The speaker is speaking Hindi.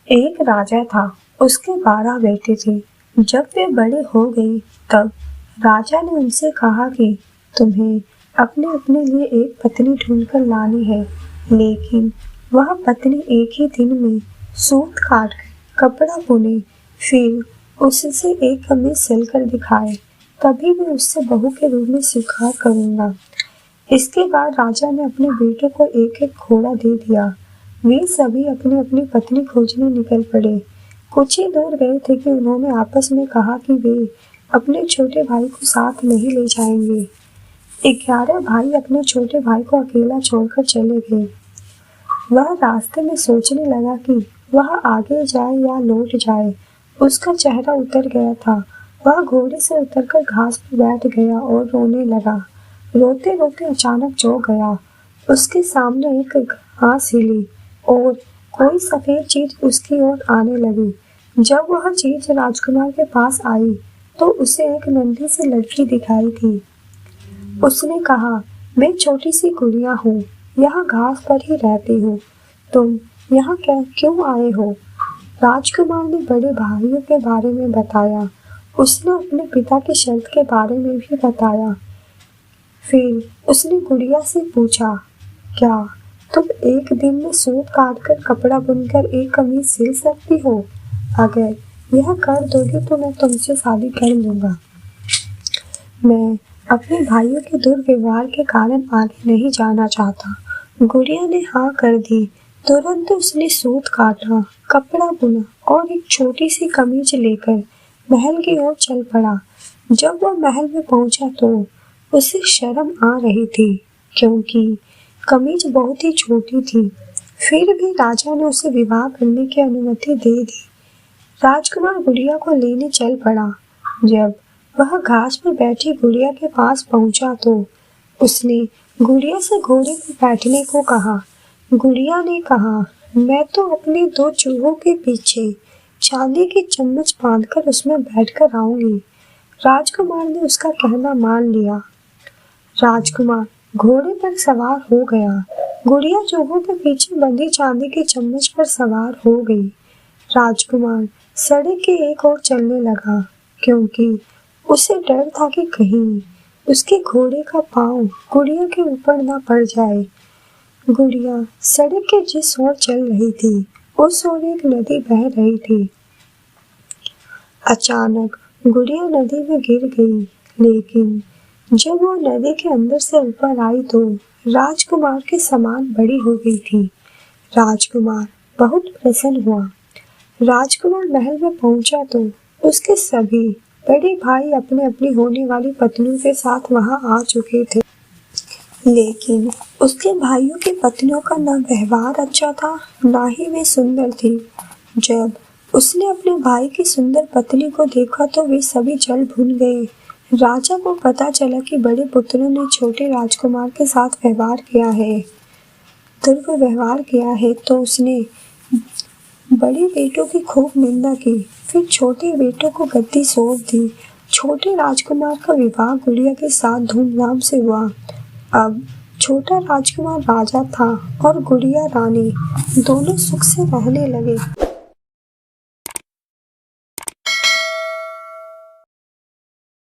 एक राजा था। उसके 12 बेटे थे। जब वे बड़े हो गए तब राजा ने उनसे कहा कि तुम्हें अपने अपने लिए एक पत्नी ढूंढकर लानी है, लेकिन वह पत्नी एक ही दिन में सूत काट कर कपड़ा बुने, फिर उससे एक कमीज सिलकर दिखाए, तभी मैं उससे बहू के रूप में स्वीकार करूंगा। इसके बाद राजा ने अपने बेटे को एक एक घोड़ा दे दिया। वे सभी अपनी अपनी पत्नी खोजने निकल पड़े। कुछ ही दूर गए थे कि उन्होंने आपस में कहा कि वे अपने छोटे भाई को साथ नहीं ले जाएंगे। 11 भाई अपने छोटे भाई को अकेला छोड़कर चले गए। वह रास्ते में सोचने लगा कि वह आगे जाए या लौट जाए। उसका चेहरा उतर गया था। वह घोड़े से उतरकर घास पर बैठ गया और रोने लगा। रोते रोते अचानक चौंक गया। उसके सामने एक घास हिली और कोई सफेद चीज उसकी ओर आने लगी। जब वह चीज राजकुमार के पास आई तो उसे एक नन्ही सी लड़की दिखाई थी। उसने कहा, मैं छोटी सी गुड़िया हूँ, यहाँ घास पर ही रहती हूँ। तुम यहाँ क्यों आए हो? राजकुमार ने बड़े भाइयों के बारे में बताया। उसने अपने पिता की शर्त के बारे में भी बताया। फिर उसने गुड़िया से पूछा, क्या तुम एक दिन में सूत काटकर कपड़ा बुनकर एक कमीज सिल सकती हो? अगर यह कर दोगी तो मैं तुमसे शादी कर लूंगा। मैं अपने भाइयों के दुर्व्यवहार के कारण आगे नहीं जाना चाहता। गुड़िया ने हाँ कर दी। तुरंत उसने सूत काटा, कपड़ा बुना और एक छोटी सी कमीज लेकर महल की ओर चल पड़ा। जब वह महल में पहुंचा तो उसे शर्म आ रही थी, क्योंकि कमीज बहुत ही छोटी थी। फिर भी राजा ने उसे विवाह करने की अनुमति दे दी। राजकुमार गुड़िया को लेने चल पड़ा। जब वह घास पर बैठी गुड़िया के पास पहुंचा तो उसने गुड़िया से घोड़े पर बैठने को कहा। गुड़िया ने कहा, मैं तो अपने 2 चूहों के पीछे चांदी की चम्मच बांधकर उसमें बैठकर आऊंगी। राजकुमार ने उसका कहना मान लिया। राजकुमार घोड़े पर सवार हो गया। गुड़िया चूहों के पीछे बंधी चांदी की चम्मच पर सवार हो गई। राजकुमार सड़क के एक ओर चलने लगा, क्योंकि उसे डर था कि कहीं उसके घोड़े का पांव गुड़िया के ऊपर न पड़ जाए। गुड़िया सड़क के जिस ओर चल रही थी उस ओर एक नदी बह रही थी। अचानक गुड़िया नदी में गिर गई, लेकिन जब वो नदी के अंदर से ऊपर आई तो राजकुमार के समान बड़ी हो गई थी। राजकुमार बहुत प्रसन्न हुआ। राजकुमार महल में पहुंचा तो उसके सभी बड़े भाई अपने अपनी होने वाली पत्नियों के साथ वहां आ चुके थे, लेकिन उसके भाइयों की पत्नियों का न व्यवहार अच्छा था, ना ही वे सुंदर थी। जब उसने अपने भाई की सुंदर पत्नी को देखा तो वे सभी जल भुन गए। राजा को पता चला कि बड़े पुत्रों ने छोटे राजकुमार के साथ दुर्व्यवहार किया है, तो उसने बड़े बेटों की खूब निंदा की। फिर छोटे बेटों को गद्दी सौंप दी। छोटे राजकुमार का विवाह गुड़िया के साथ धूमधाम से हुआ। अब छोटा राजकुमार राजा था और गुड़िया रानी, दोनों सुख से रहने लगे।